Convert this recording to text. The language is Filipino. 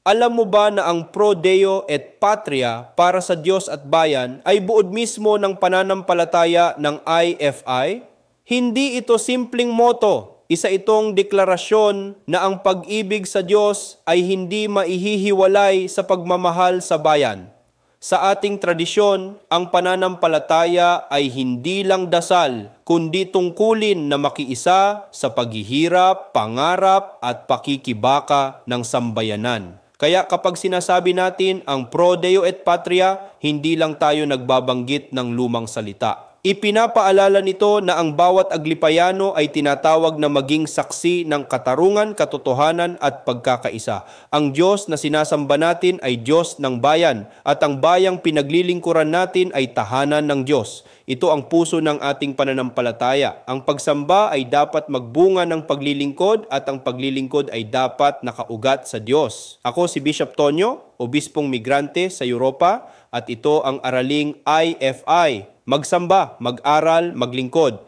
Alam mo ba na ang Pro Deo et Patria para sa Diyos at Bayan ay buod mismo ng pananampalataya ng IFI? Hindi ito simpleng moto. Isa itong deklarasyon na ang pag-ibig sa Diyos ay hindi maihihiwalay sa pagmamahal sa bayan. Sa ating tradisyon, ang pananampalataya ay hindi lang dasal, kundi tungkulin na makiisa sa paghihirap, pangarap at pakikibaka ng sambayanan. Kaya kapag sinasabi natin ang Pro Deo et Patria, hindi lang tayo nagbabanggit ng lumang salita. Ipinapaalala nito na ang bawat Aglipayano ay tinatawag na maging saksi ng katarungan, katotohanan at pagkakaisa. Ang Diyos na sinasamba natin ay Diyos ng bayan at ang bayang pinaglilingkuran natin ay tahanan ng Diyos. Ito ang puso ng ating pananampalataya. Ang pagsamba ay dapat magbunga ng paglilingkod at ang paglilingkod ay dapat nakaugat sa Diyos. Ako si Bishop Tonyo, Obispong Migrante sa Europa at ito ang araling IFI. Magsamba, mag-aral, maglingkod.